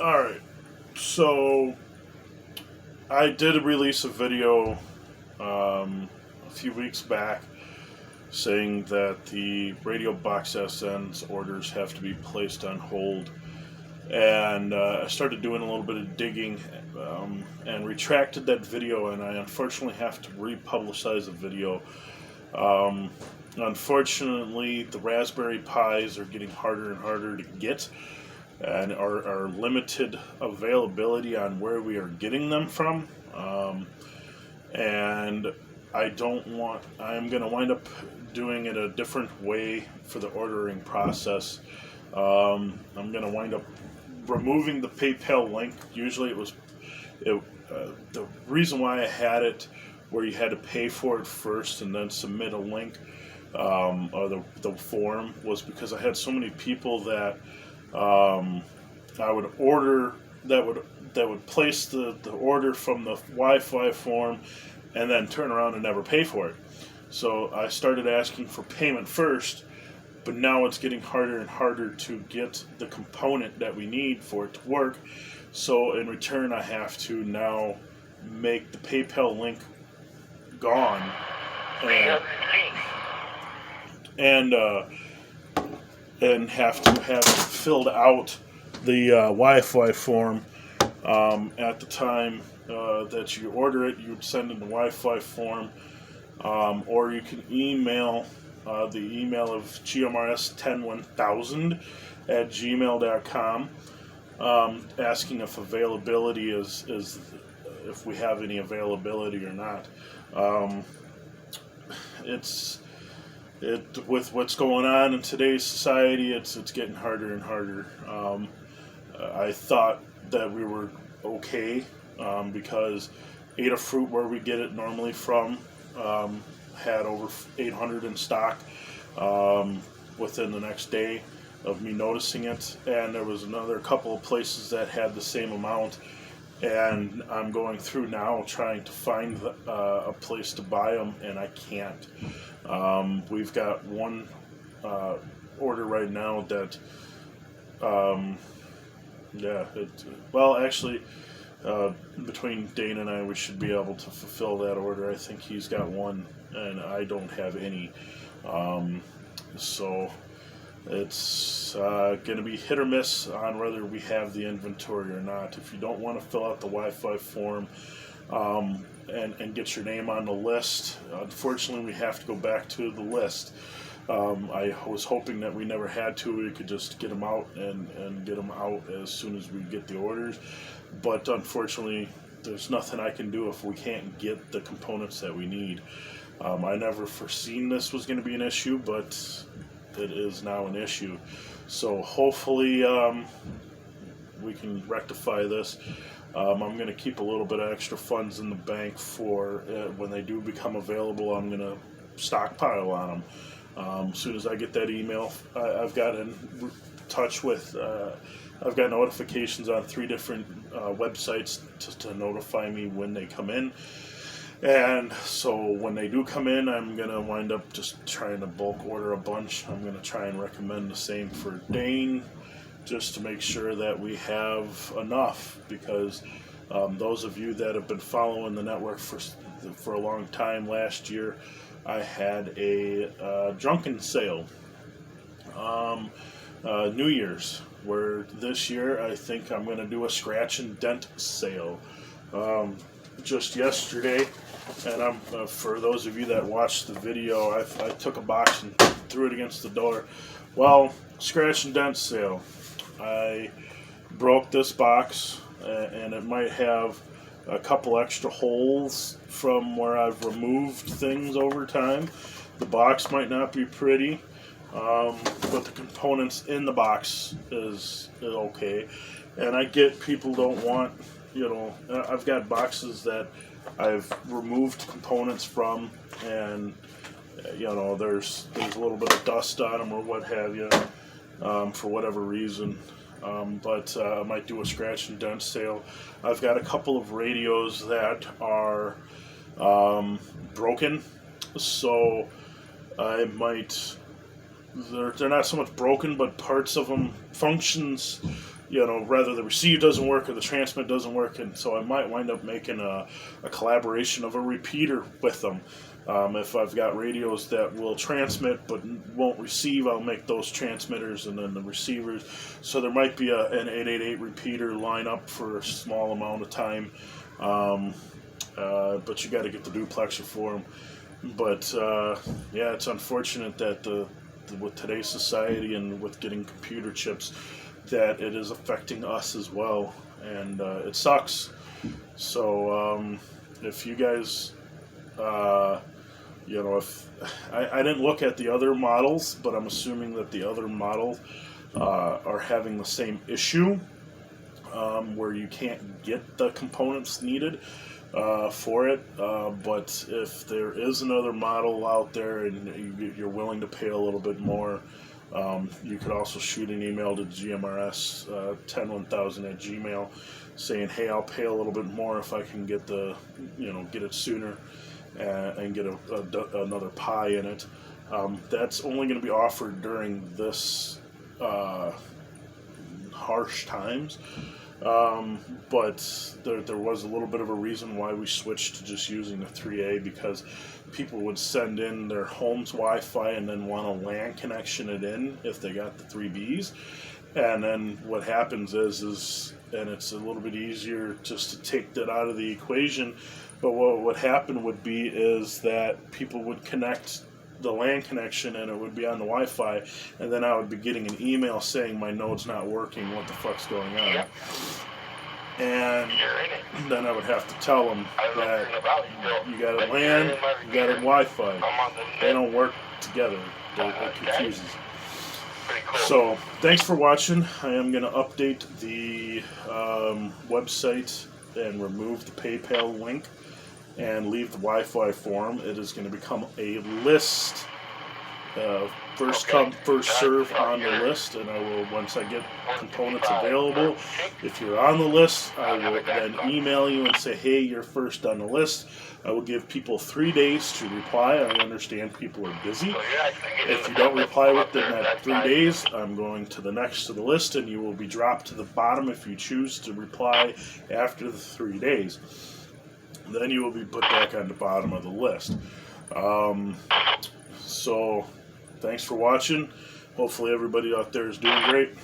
Alright, so I did release a video a few weeks back saying that the Radio Box SN's orders have to be placed on hold. And I started doing a little bit of digging and retracted that video, and I unfortunately have to republicize the video. Unfortunately, the Raspberry Pis are getting harder and harder to get, and our limited availability on where we are getting them from. And I'm going to wind up doing it a different way for the ordering process. I'm going to wind up removing the PayPal link. Usually the reason why I had it where you had to pay for it first and then submit a link, or the form, was because I had so many people that I would order that would place the order from the Wi-Fi form and then turn around and never pay for it. So I started asking for payment first, but now it's getting harder and harder to get the component that we need for it to work. So in return, I have to now make the PayPal link gone and have to have filled out the Wi-Fi form. At the time that you order it, you'd send in the Wi-Fi form, or you can email the email of GMRS101000 at gmail.com, asking if availability is if we have any availability or not. With what's going on in today's society, it's getting harder and harder. I thought that we were okay because Adafruit, where we get it normally from, had over 800 in stock within the next day of me noticing it, and there was another couple of places that had the same amount, and I'm going through now trying to find a place to buy them, and I can't. We've got one order right now that between Dane and I, we should be able to fulfill that order. I think he's got one, and I don't have any. So it's going to be hit or miss on whether we have the inventory or not. If you don't want to fill out the Wi-Fi form and get your name on the list, unfortunately, we have to go back to the list. I was hoping that we never had to. We could just get them out and get them out as soon as we get the orders. But unfortunately, there's nothing I can do if we can't get the components that we need. I never foreseen this was going to be an issue, but it is now an issue. So hopefully we can rectify this. I'm going to keep a little bit of extra funds in the bank for when they do become available. I'm going to stockpile on them. As soon as I get that email, I've got in touch with, I've got notifications on 3 different websites to notify me when they come in. And so when they do come in, I'm going to wind up just trying to bulk order a bunch. I'm going to try and recommend the same for Dane, just to make sure that we have enough, because those of you that have been following the network for a long time, last year I had a drunken sale, New Year's, where this year I think I'm going to do a scratch and dent sale. Just yesterday, and for those of you that watched the video, I took a box and threw it against the door. Well, scratch and dent sale. I broke this box, and it might have a couple extra holes from where I've removed things over time. The box might not be pretty, but the components in the box is okay. And I get people don't want, I've got boxes that I've removed components from, and there's a little bit of dust on them or what have you, for whatever reason. But I might do a scratch and dent sale. I've got a couple of radios that are broken, so I might. They're not so much broken, but parts of them functions. rather the receive doesn't work or the transmit doesn't work, and so I might wind up making a collaboration of a repeater with them. If I've got radios that will transmit but won't receive, I'll make those transmitters and then the receivers. So there might be an 888 repeater line up for a small amount of time, but you got to get the duplexer for them. But yeah, it's unfortunate that with today's society and with getting computer chips, that it is affecting us as well, and it sucks. So if you guys, if I didn't look at the other models, but I'm assuming that the other models are having the same issue, where you can't get the components needed for it. But if there is another model out there and you're willing to pay a little bit more, you could also shoot an email to GMRS 101000@gmail saying, hey, I'll pay a little bit more if I can get get it sooner and get another pie in it. That's only going to be offered during this harsh times. But there was a little bit of a reason why we switched to just using the 3A, because people would send in their home's Wi-Fi and then want a LAN connection it in if they got the 3Bs. And then what happens is and it's a little bit easier just to take that out of the equation, but what would happen would be is that people would connect the LAN connection and it would be on the Wi-Fi, and then I would be getting an email saying my node's not working, what the fuck's going on? Yep. And then I would have to tell them that you got a LAN, you got a Wi-Fi. They don't work together. It confuses. So, thanks for watching. I am going to update the website and remove the PayPal link and leave the Wi-Fi form. It is going to become a list, first come, first serve on the list, and I will, once I get components available, if you're on the list, I will then email you and say, hey, you're first on the list. I will give people 3 days to reply. I understand people are busy. If you don't reply within that 3 days, I'm going to the next to the list, and you will be dropped to the bottom if you choose to reply after the 3 days. Then you will be put back on the bottom of the list. So, thanks for watching. Hopefully everybody out there is doing great.